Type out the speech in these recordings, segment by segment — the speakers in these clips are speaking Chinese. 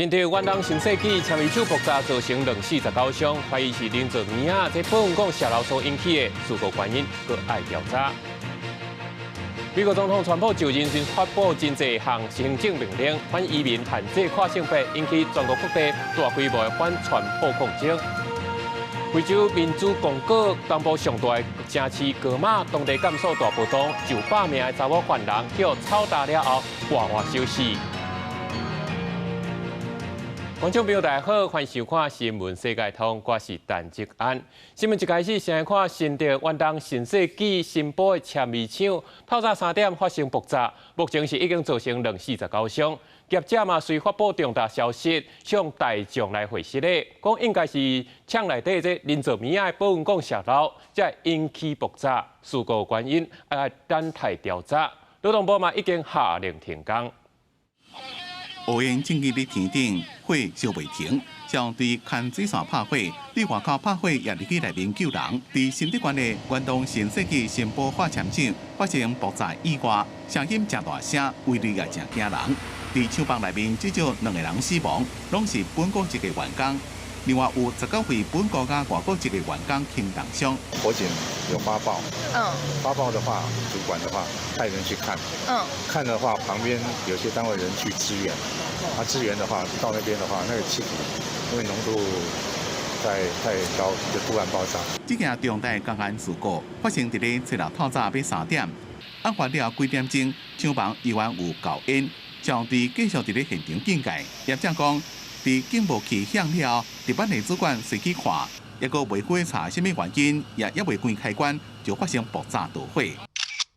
新竹远东新世纪签米酒爆炸，造成249伤，怀疑是林做面啊，在保温管泄漏所引起的事故原因，搁爱调查。美国总统川普就任时发布真济项行政命令，反移民限制跨性别，引起全国各地大规模的反川普抗争。非洲民主共和东部上大的城市戈马，当地感受大暴动，900名的查某犯人叫吵打了后，活活休死。观众朋友大家好，欢迎收看新闻世界通，我是陈志安。新闻一开始，先来看新竹远东新世纪新宝的签米厂，透早3点发生爆炸，目前是已经造成249伤。业者嘛随发布重大消息，向大众来回息咧，讲应该是厂内底这林做面的保温管泄漏，才引起爆炸。事故原因等待调查。劳动部嘛已经下令停工。乌烟瘴气的天顶，火烧未停，将对牵水线拍火，伫外口拍火也入去内面救人。伫新竹县的远东新世纪新宝化纤厂发生爆炸意外，声音真大声，威力也真惊人。伫厂房内面至少2个人死亡，拢是本国籍的员工。另外有19位本国甲外国籍的员工轻重伤。火警有发报，发报的话，主管的话派人去看，看的话旁边有些单位人去支援，支援的话到那边的话，那个气体因为浓度太高，就突然爆炸。这件重大工安事故发生伫咧初六透早要3点，案发了几点钟，厂房依然有高烟，将队继续伫咧现场警戒。业者讲，伫警报器响了，值班的主管随去看，也阁未火查什么原因，也未关开关，就发生爆炸导火。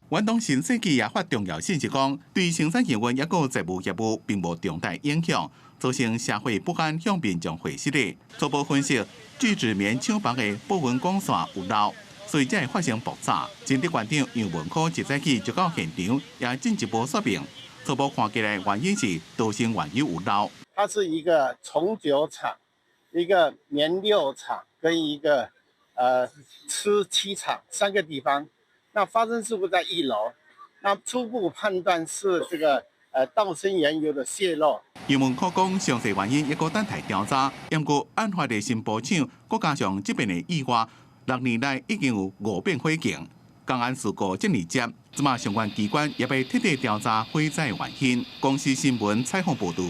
远东新世纪也发重要信息讲，对生产营运也阁财务业务并无重大影响，造成社会不安，向民众回息咧。初步分析，聚酯棉厂房的保温管线有漏，所以才会发生爆炸。前立院长杨文科一早起就到现场，也进一步说明，初步看起来原因是导线原有有漏。它是一个重酒厂、一个棉料厂跟一个吃漆厂3个地方。那发生事故在1楼，那初步判断是这个道生原油的泄漏。杨文科讲，详细原因也阁等待调查。不过，案发的新宝厂，搁加上这边的意外，6年来已经有5遍火警。工安事故这么接，即马相关机关也被彻底调查火灾原因。公司新闻采访报道。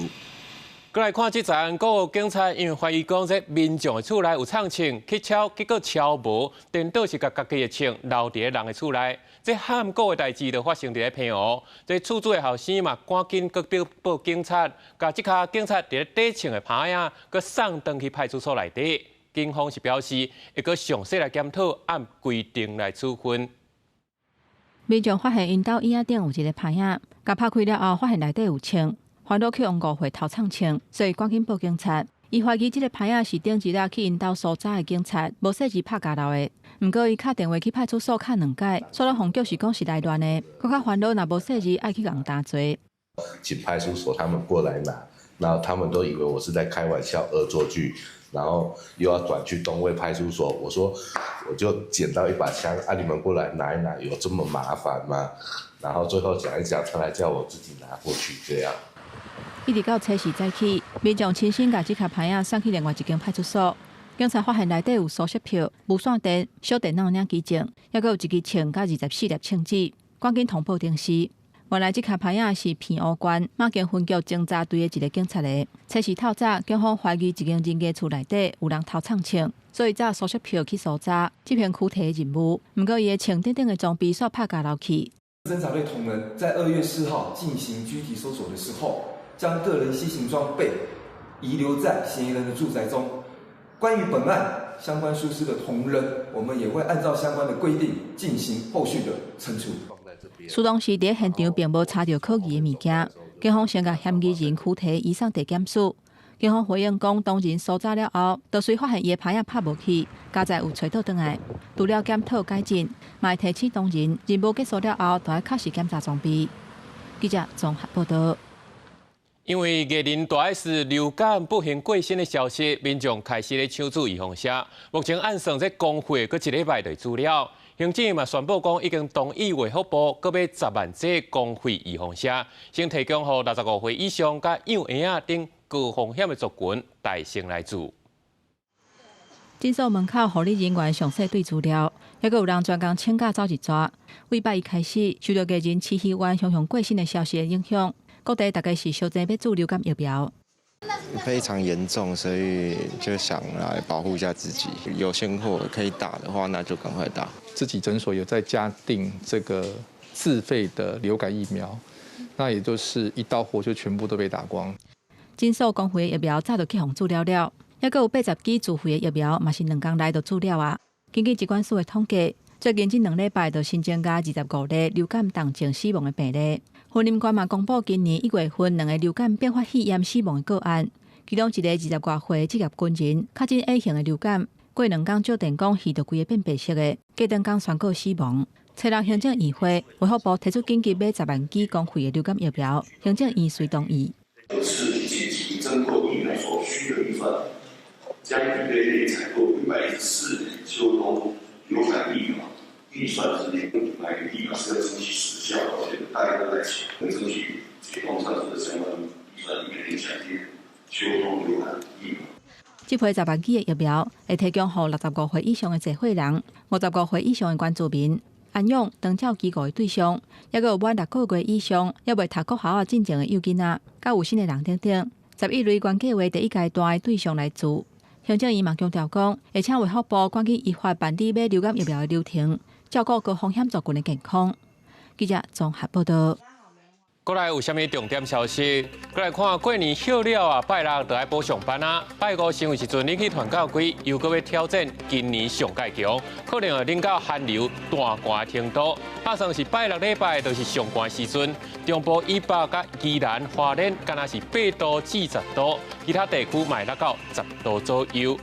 过来看这站，个警察因为怀疑讲这民众的厝内有藏枪，去敲，结果敲无，颠倒是甲家己的枪留伫人的厝内。这喊过的代志就发生伫咧平湖。这厝主的后生嘛，赶紧去报警察，甲即卡警察伫咧底枪的牌啊，佮送登去派出所内底。警方是表示会佮详细来检讨，按规定来处分。民众发现因兜椅仔顶有一个牌啊，甲拍开了后，发现内底有枪。烦恼去用误会偷藏枪，所以赶紧报警察。伊怀疑这个牌仔是顶一日去因兜所在的警察无细字拍家漏的。不过伊敲电话去派出所敲2届，所了红局是讲是来乱的，佮较烦恼若无细字爱去共打罪。请派出所他们过来拿，然后他们都以为我是在开玩笑恶作剧，然后又要转去东卫派出所。我说我就捡到一把枪，你们过来拿一拿，有这么麻烦吗？然后最后讲一讲，他来叫我自己拿过去这样。一直到初时再起，民众亲身把这卡牌仔送去另外一间派出所。警察发现内底有手续票、无线电、小电脑领机证，还佫有一支枪甲24粒枪支，赶紧通报定时。原来这卡牌仔是平湖县马经分局侦查队的一个警察的。初时透早，警方怀疑一间人家厝内底有人偷藏枪，所以找手续票去搜查这片躯体的任务。不过伊的枪顶顶的装备煞拍家漏去。侦查队同仁在2月4号进行拘提搜索的时候，将个人携行装备遗留在嫌疑人的住宅中。关于本案相关疏失的同仁，我们也会按照相关的规定进行后续的惩处。苏当时伫现场并无查到可疑的物件，警方先甲嫌疑人躯体移送地检署。警方回应讲，当人搜查了后，就随发现伊的牌仔拍无去，加在有找到转来。除了检讨改进，嘛会提醒当人任务结束了后，就要确实检查装备。记者综合报道。因为艺人大 S 流感不幸过身的消息，民众开始咧抢注预防针。目前按算这公费搁1礼拜的资料，行政嘛宣布讲已经同意卫福部搁买10万剂公费预防针，先提供予65岁以上甲幼婴等高风险的族群大胜来自。诊所门口护理人员详细对资料，还佫有人专工请假走一抓。为8月开始，受到家人饲鱼丸熊熊过身的消息的影响，各地大概是小济要注流感疫苗。非常严重，所以就想来保护一下自己。有现货可以打的话，那就赶快打。自己诊所有在加订这个自费的流感疫苗，那也就是一到货就全部都被打光。诊所公费的疫苗早就去互注了了，还佫有80支自费的疫苗，嘛是2天内就注了啊。根据疾管署的统计，最近这2礼拜就新增加25例流感重症死亡的病例。云林县嘛公布今年1月份2个流感并发肺炎死亡的个案，其中一个20多岁职业军人确诊 A 型的流感，过2天照电讲耳就规个变白色的，过2天宣告死亡。采纳行政议会，卫福部提出紧急买10万剂公费的流感疫苗，行政院随同意。是紧急增购疫苗所需的预算，将比类内采购114年秋冬流感疫苗预算之内买疫苗是要争取时效，而且大家都在抢，能争取解放上述的相关预算里面抢进秋冬流感疫苗。这批10万剂的疫苗会提供给65岁以上的社会人、55岁以上的原住民、安养长照机构的对象，也有满6个月以上也未读国校进前的幼囡仔，甲有新的人等等，11类原计划第1阶段的对象来自。行政院嘛强调讲，会请卫福部赶紧依法办理买流感疫苗的流程，照顾高风险族群的健康。记者综合报道。过来有啥物重点消息？过来看过年休了啊，拜6就要补上班啊，拜5成为时阵人气团购贵，又搁要挑战今年上界强，可能会领到寒流大寒程度。打算是拜6礼拜就是上寒时阵，中部以北甲宜兰、花莲，敢若是8度至10度，其他地区卖落到10度左右。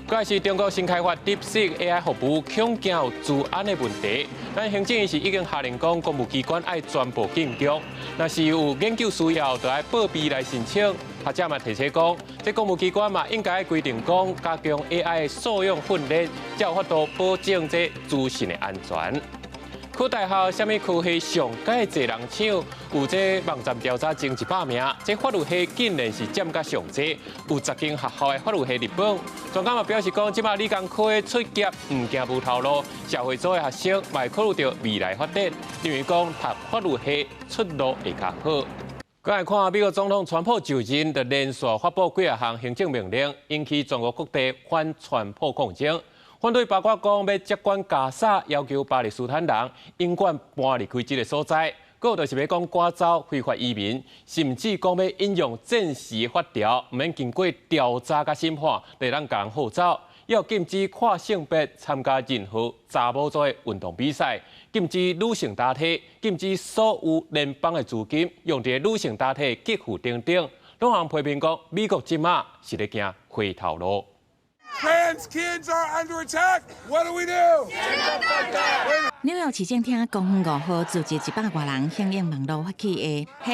过来是中国新开发 DeepSeek AI 服务，恐惊有治安的问题。咱行政院是已经下令讲，公务机关爱全部禁用。若是有研究需要，就要报备来申请。学者嘛提醒讲，这公务机关嘛应该规定讲，加强 AI 的素养训练，才有法度保证这资讯的安全。科大校什么科系上届侪人抢？有这网站调查前100名，这法律系竟然是占甲上济，有10间学校的法律系入榜。专家嘛表示讲，即马理工科的出业唔惊无头路，社会组的学生嘛考虑到未来发展，认为讲读法律系出路会较好。再来看美国总统川普就任，就连续发布几项行政命令，引起全国各地反川普抗争。反对包括讲要接管加沙，要求巴勒斯坦人永远搬离开这个所在；，还有就是要讲赶走非法移民，甚至讲要引用战时法条，唔免经过调查甲审判，就让人号走。要禁止跨性别参加任何查某组的运动比赛，禁止女性打体，禁止所有联邦的资金用在女性打体寄付等等。拢人批评讲，美国即马是咧行回头路。Trans kids are under attack. What do we do? 纽约市政厅公5号组织100多人响应网络发起的 #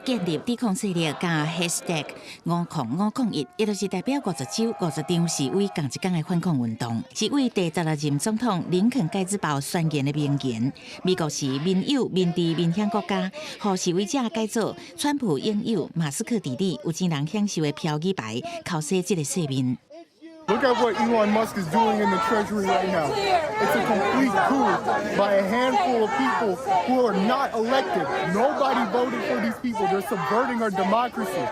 建立抵抗势力加 #50501，也就是代表50州50场示威同一天的反抗运动，是为第16任总统林肯盖茨堡宣言的名言。美国是民有、民治、民享国家，予示威者改造川普拥有马斯克弟弟有钱人享受的标语牌，靠洗这个世面。Look at what Elon Musk is doing in the Treasury right now. It's a complete coup by a handful of people who are not elected. Nobody voted for these people. They're subverting our democracy.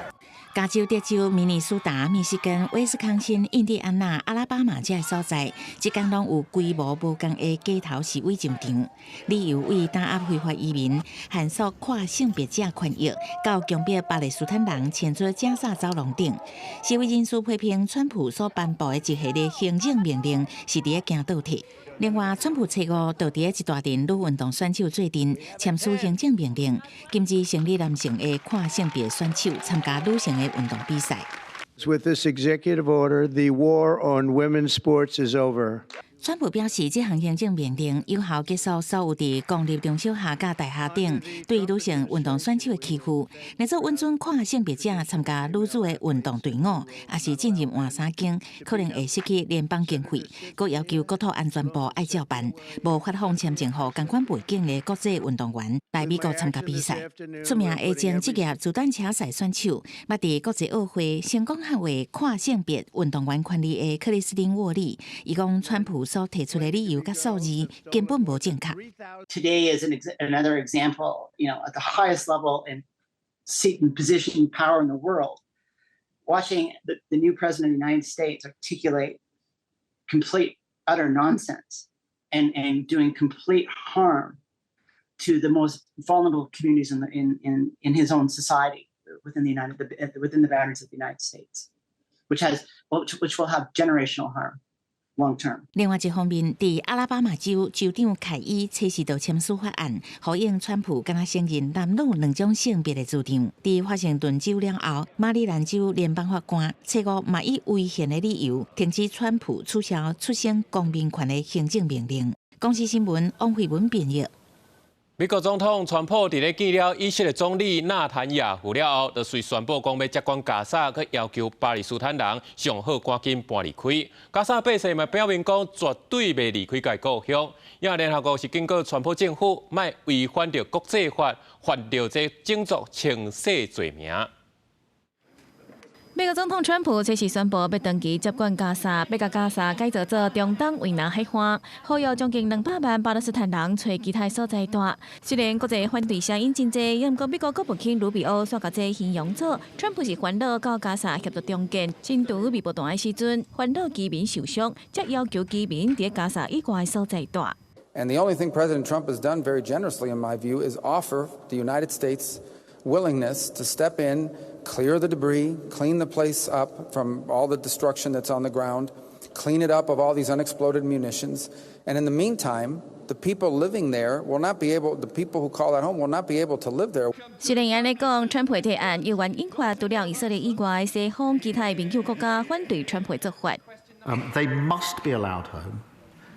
加州、德州、明尼苏达、密西根、威斯康辛、印第安纳、阿拉巴马这些所在，即间拢有规模无共的街头示威现场，理由为打压非法移民、限缩跨性别者权益，到强迫巴勒斯坦人迁出加沙走廊等。示威人士批评川普所颁布的一系列行政命令是伫咧行倒退。另外，川普初5就伫一大阵女运动选手做阵签署行政命令，禁止生理男性的跨性别选手参加女性的运动比赛。With this executive order, the war on women's sports is over. 川普表示，这项行政命令有效结束所有伫公立中小学甲大学等对女性运动选手的欺负，来做稳准跨性别者参加女子的运动队伍，也是进入换衫间可能会失去联邦经费。佮要求国土安全部爱照办，无发放签证予同款背景的国际运动员来美国参加比赛。出名的前职业自单车赛选手，捌伫国际奥会成功捍卫跨性别运动员权利的克里斯汀·沃利，伊讲川普所提出的理由甲数字根本无正确。Today is another example, at the highest level in seat and position and power in the world, watching the new president of the United States articulate complete, utter nonsense and doing complete harm to the most vulnerable communities in his own society within the boundaries of the United States, which will have generational harm long term. 另外一方面，伫阿拉巴马州州长凯伊测试到签署法案，呼应川普敢若承认男女两种性别的主张。伫华盛顿州了后，马里兰州联邦法官采购嘛以违宪的理由，停止川普取消出生公民权的行政命令。公司新闻王慧文编译。美国总统川普伫咧见了以色列总理纳坦雅胡了后，就遂宣布讲要接管加沙，佮要求巴勒斯坦人上好赶紧搬离开。加沙百姓嘛表明讲绝对袂离开家故乡。因为联合国是警告川普政府，莫违反着国际法，犯着这种族清洗罪名。美国总统川普这次宣布要长期接管加沙，要甲加沙改造做中东维纳海岸，呼吁将近200万巴勒斯坦人找其他所在住。虽然国际反对声音真济，不过美国国务卿卢比奥煞甲这形容做，川普是烦恼到加沙协助中建，真拄未爆弹的时阵，烦恼居民受伤，则要求居民伫加沙以外所在住。And the only thing President Trump has done very generously, in my view, is offer the United States willingness to step in, clear the debris, clean the place up from all the destruction that's on the ground, clean it up of all these unexploded munitions. And in the meantime, the people living there will not be able, the people who call that home will not be able to live there. 虽然安尼讲，川普的提案有原引发除了以色列以外西方其他民主国家反对川普的做法。They must be allowed home.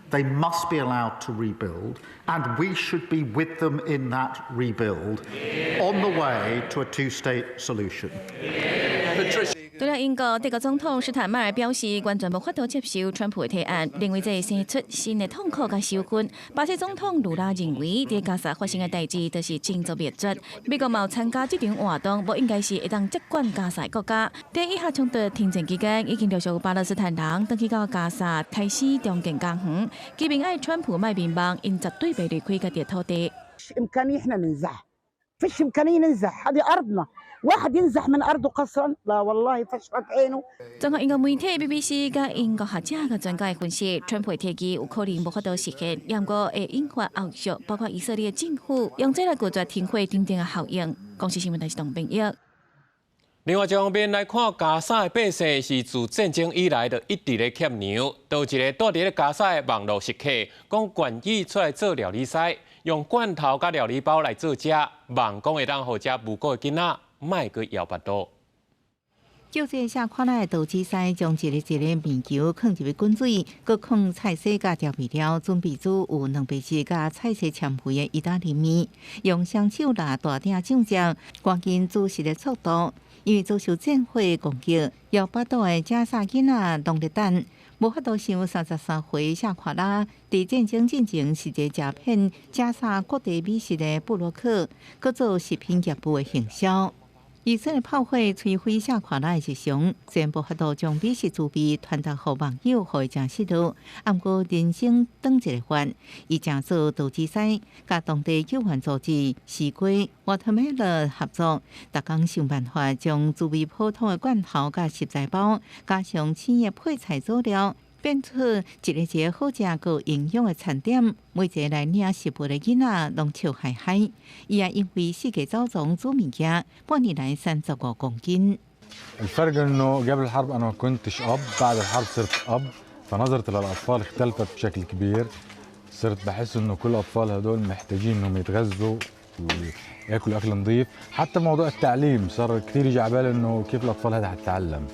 They must be allowed to rebuild, and we should be with them in that rebuild on the way to a two-state solution. 除了英国，德国总统施坦迈尔表示，完全无法度接受川普的提案，认为这会生出新的痛苦甲羞愧。巴西总统卢拉认为，在加沙发生的代志都是种族灭绝。美国冇参加这场活动，无应该是会当接管加沙国家。在以下冲突停战期间，已经陆续巴勒斯坦人登去到加沙开始重建家园。居民爱川普卖民望，因绝对袂离开家己土地。فيش إمكانية ننزح هذه أرضنا واحد ينزح من أرضه قسرا لا والله فشفت عينه 综合英国媒体 BBC 甲英国学者甲专家的分析，川普的提议有可能无法度实现，不过会引发后续，包括以色列政府用这来拒绝停火等等的效应。公司新闻台是董炳益。另外一方面来看，加沙的百姓是自战争以来就一直咧欠粮，导致咧住伫咧加沙的网络食客讲愿意出来做料理师，用罐头甲料理包来做食，望讲会当互遮无辜的囡仔莫去摇巴肚。就这下看来，投资师将一个面球放入滚水，搁放菜色甲调味料，准备煮有两白丝甲菜色掺配的意大利面，用双手拿大鼎酱汁，赶紧煮熟的速度。因为遭受战火攻击，摇巴肚的加沙囡仔冻得等，无法度像33岁夏夸拉，伫战争进前是一个食遍加沙各地美食的布洛克，搁做食品业务的行销。以色列炮火摧毁夏夸拉的日常，虽然无法度将美食滋味传达给网友，互伊诚熟络，不过人生当一个法，伊正做投资师，甲当地救援组织西瓜、watermelon 合作，逐工想办法将滋味普通的罐头甲食材包，加上鲜的配菜佐料，变出一个好食又营养的餐点。每一个来领食物的囡仔拢笑嗨嗨。伊也因为世界早从煮物件，半年来35公斤。الفرق انه قبل الحرب انا ما كنتش اب، بعد الحرب صرت اب، فنظرتي للاطفال اختلفت بشكل كبير. صرت بحس انه كل الاطفال هدول محتاجين انهم يتغذوا وياكلوا اكل نظيف، حتى موضوع التعليم صار كثير يجي على بالي انه كيف الاطفال هذا حتتعلم.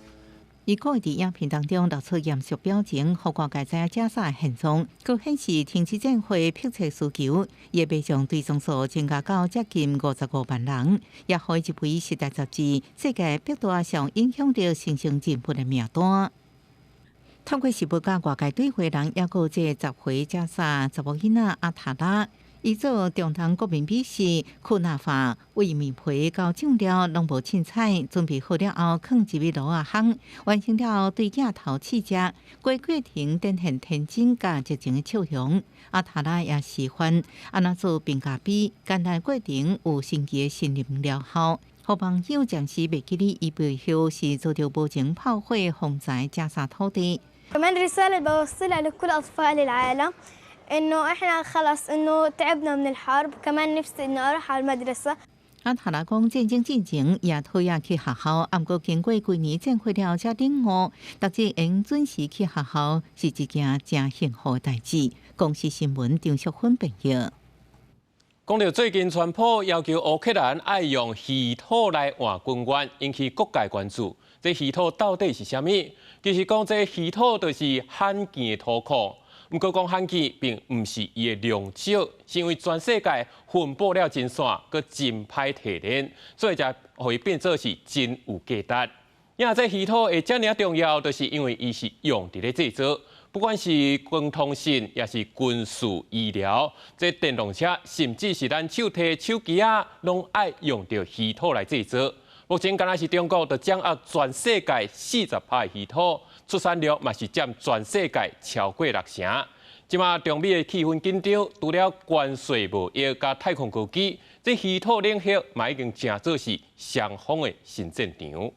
伊个伫影片当中露出严肃表情，互外界知影假杀的现状，佫显示停止战会迫切需求，也马上对总数增加到接近55万人，也互伊一篇《时代》杂志世界100大上影响着形成人物的名单。透过是要甲外界对话人，也有这10回假杀查某囡仔阿塔拉。伊做中东国民美食库纳法，为面皮到酱料拢无凊彩，准备好了后，放入去炉啊烘，完成了对镜头试食。过程展现天真甲热情的笑容。阿塔拉也示范安怎做评价比，简单过程有神奇的信任疗效。互网友暂时袂记哩，伊背后是做着无情炮火风灾加沙土地。كمان رسالة بوصلها لكل أطفال العالم إنه إحنا خلص إنه تعبنا من الحرب كمان نفسي إنه أروح على المدرسة。阿塔拉讲战争进前也讨厌去学校，不过经过几年战火了才领悟，读书能准时去学校是一件真幸福的代志。公司新闻张淑芬朋友。讲到最近，川普要求乌克兰爱用稀土来换军援，引起各界关注。这稀土到底是啥物？其实讲这稀土就是罕见的土矿。不过讲罕见，并唔是伊的量少，是因为全世界分布了真散，佮真歹提炼，所以才会变做是真有价值。因这稀土会遮尔重要，就是因为伊是用伫咧制作。不管是军通信，也是军事医疗，这电动车，甚至是咱手提手机啊，拢爱用到稀土来制作。目前，敢若是中国就掌握全世界40%的稀土，出产量嘛是占全世界超过60%。即马中美的气氛紧张，除了关税贸易加太空科技，这稀土领域嘛已经成做是双方的新战场。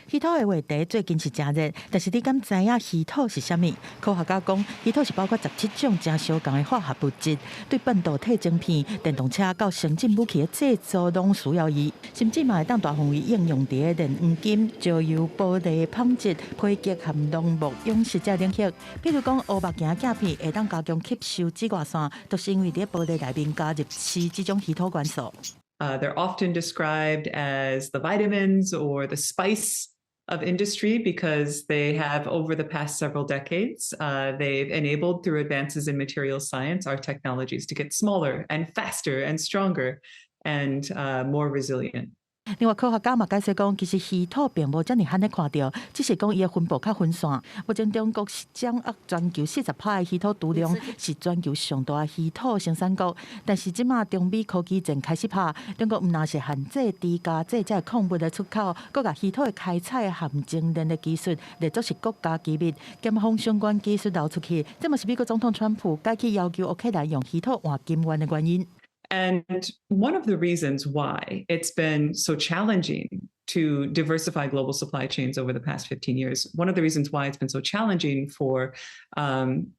稀土的话题最近是真热，但是你敢知影稀土是啥物？科学家讲，稀土是包括17种真相共的化学物质，对半导体晶片、电动车到先进武器的制造拢需要伊，甚至嘛会当大范围应用伫炼黄金、石油、玻璃、纺织、皮革含农牧、养殖这领域。比如讲，乌目镜镜片会当加强吸收紫外线，都是因为伫玻璃内面加入硒这种稀土元素。They're often described as the vitamins or the spice of industry because they have, over the past several decades, they've enabled through advances in material science our technologies to get smaller and faster and stronger and more resilient. 另外，科学家嘛解释讲，其实稀土并无遮尔罕的看到，只是讲伊的分布较分散。目前中国是掌握全球40%的稀土储量，是全球上大的稀土生产国。但是即马中美科技战开始拍，中国毋但是限制低价制这矿物的出口，佮把稀土的开采含精炼的技术列作是国家机密，兼将相关技术流出去。这嘛是美国总统川普解起要求乌克兰用稀土换金元的原因。And one of the reasons why it's been so challenging to diversify global supply chains over the past 15 years, one of the reasons why it's been so challenging for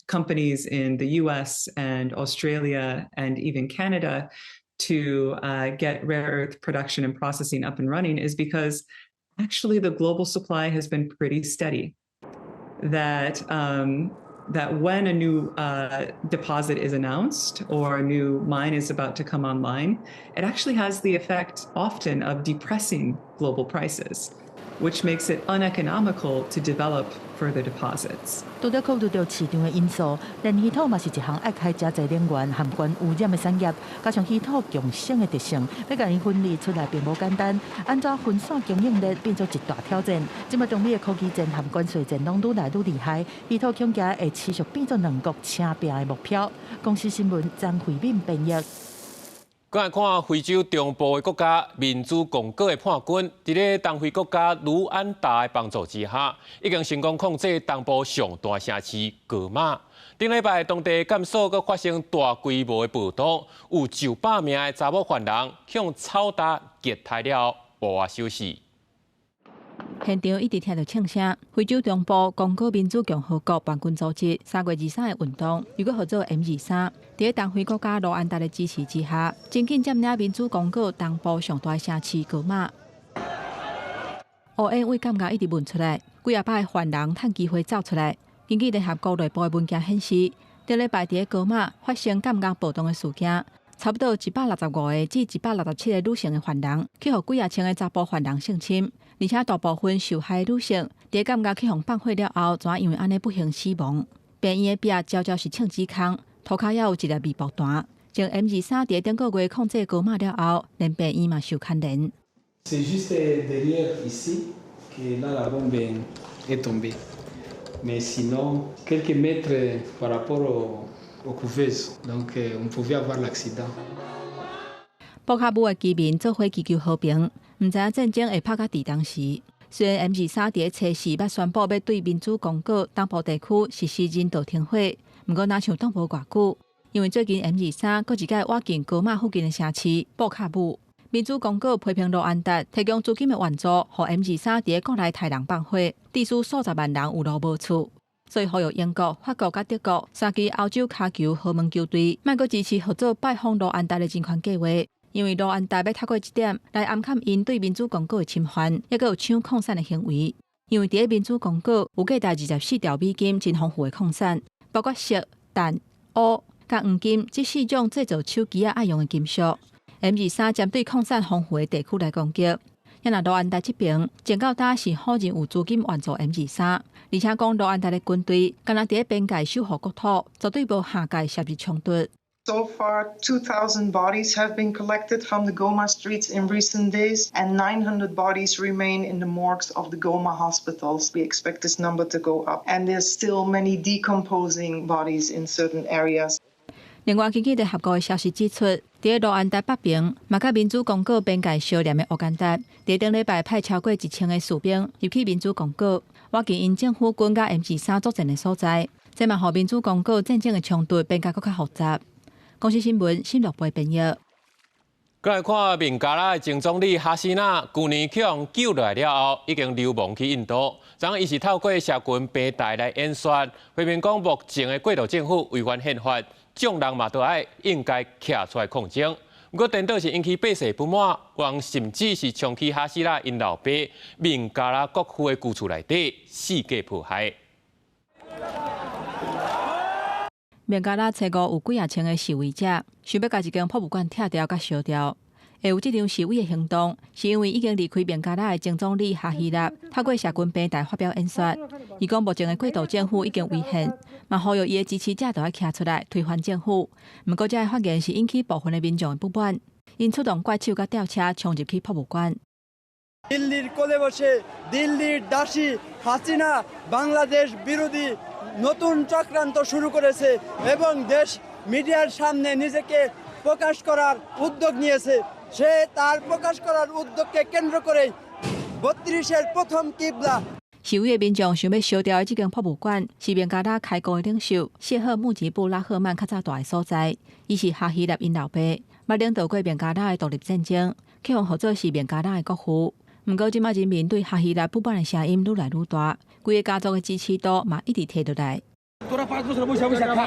companies in the US and Australia and even Canada to get rare earth production and processing up and running is because actually the global supply has been pretty steady. That when a new deposit is announced or a new mine is about to come online, it actually has the effect often of depressing global prices, which makes it uneconomical to develop further deposits. 除了考虑到市场的因素，炼稀土嘛是一项爱开加济能源、含关污染的产业，加上稀土强性的特性，要将伊分离出来并无简单。安怎分散供应链变做一大挑战。今麦中美的科技战和关税战拢愈来愈厉害，稀土恐惊会持续变做两国请拼的目标。公司新闻张慧敏编译。再来看非洲中部的国家民主共和的叛军，伫咧东非国家卢安达的帮助之下，已经成功控制东部上大城市戈马。顶礼拜，当地甘肃阁发生大规模的暴动，有900名的查某犯人向草垛劫杀了无法收拾。现场一直听到枪声。非洲中部刚果民主共和国叛军组织3月23的运动，又搁号做 M23，在东非国家卢安达的支持之下，真紧占领民主刚果东部上大城市戈马。ON 为感觉一直问出来，几啊摆犯人趁机会走出来。根据联合国内部的文件显示，顶礼拜伫戈马发生感觉暴动的事件。差不多165个至167个女性的犯人，去互几千个查甫犯人性侵，而且大部分受害女性伫感觉去互放火了后，怎因为安尼不幸死亡。病院的壁招招是枪支孔，涂骹也有一粒微爆弹。从 M23伫顶个月控制高马了后，连病院嘛受牵连。C'est juste derrière ici que là la bombe est tombée. Mais sinon, quelques mètres par rapport aux couveuses, donc on pouvait avoir l'accident. 布卡布的居民做伙祈求和平，唔知影战争会拍到伫当时。虽然 M23伫初四捌宣布要对民主公国东部地区实施人道停火，不过哪像挡无偌久，因为最近 M23搁一届挖进高马附近的城市布卡布，民主公国批评卢安达提供资金的援助，互 M23伫国内杀人放火，致使数十万人有路无厝。所以呼吁英国、法国甲德国三支欧洲骹球豪门球队，莫搁支持合作拜访卢安达的人权计划。因为卢安达要透过这点来暗砍因对民主公国的侵犯，也搁有抢矿产的行为。因为伫民主公国有价值24兆美金真丰富的矿产，包括锡、氮、钨、甲黄金这4种制造手机爱用的金属。M23针对矿产丰富的地区来攻击。也若卢安达这边前到打是否认有资金援助 M23， 而且讲卢安达的军队敢若伫边界守护国土，绝对无下界涉入冲突。So far, 2,000 bodies have been collected from the Goma streets in recent days, and 900 bodies remain in the morgues of the Goma hospitals. We expect this number to go up, and there's still many decomposing bodies in certain areas. 另外，根据联合国的消息指出，伫卢安达北边，嘛甲民主公国边界相连的乌干达，伫顶礼拜派超过1000个士兵入去民主公国，挖进因政府军甲 M23作战的所在，这嘛互民主公国战争的冲突变甲更较复杂。公司新闻新乐报编译。再来看孟加拉的前总理哈西娜，去年去人救落来了后，已经流亡去印度。然伊是透过社群平台来演说，批评讲目前的过渡政府违反宪法，众人嘛都爱应该站出来抗争。不过，颠倒是引起百姓不满，王甚至是冲去哈西娜因老爸孟加拉国父的居厝内底，四界迫害。孟加拉初五有几啊千个示威者，想要甲一间博物馆拆掉甲烧掉。会有这场示威的行动，是因为已经离开孟加拉的前总理哈希纳透过社群平台发表演说，伊讲目前的过渡政府已经违宪，嘛呼吁伊的支持者都要站出来推翻政府。不过，这个发言是引起部分的民众的不满，因出动怪手甲吊车冲入去博物馆。দিল্লির কোলে বসে দিল্লির দাসী হাসিনা বাংলাদেশ বিরোধী নতুন চক্রান্ত শুরু করেছে এবং দেশ মিডিয়ার সামনে নিজেকে প্রকাশ করার উদ্যোগ নিয়েছে। সে তার প্রকাশ করার উদ্যোগকে কেন্দ্র করে 32-এর প্রথম কিবলা示威的民众想要烧掉的这间博物馆，是孟加拉开国的领袖谢赫穆吉布拉赫曼较早大的所在。伊是哈希纳因老爸，捌领导过孟加拉的独立战争，去互合作是孟加拉的国父。不过，即马人民对哈希纳不满的声音愈来愈大，规个家族的支持度嘛一直提落来。তোরা 5 বছর বসে বসে খা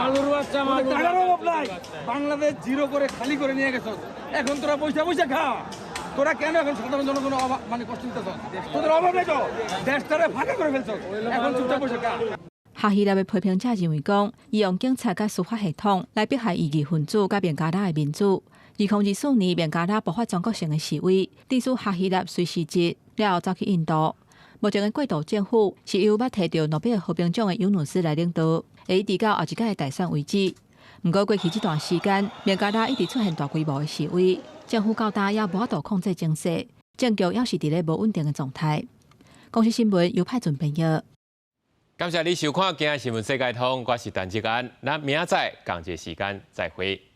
টাকার অভাব নাই বাংলাদেশ জিরো করে খালি করে নিয়ে গেছ এখন তোরা বসে বসে খা তোরা কেন এখন সাধারণ জনগণের অভাব মানে কষ্ট দিতেছ তোদের অভাব নাই তো দেশটারে ফাঁকা করে ফেলছ এখন চুপচাপ বসে খা哈希纳的批评者认为讲，伊用警察甲司法系统来迫害异议分子甲孟加拉的民主。2024年，孟加拉爆发全国性的示威，致使哈希纳随时节了后走去印度。目前的过渡政府是由捌摕到诺贝尔和平奖的尤努斯来领导，会一直到后一届的大选为止。不过过去这段时间，孟加拉一直出现大规模的示威，政府到今也无法度控制情势，政局也是伫咧无稳定的状态。公司新闻由派准编译。感谢你收看今日新闻世界通，我是陈志安，咱明仔载同一时间再会。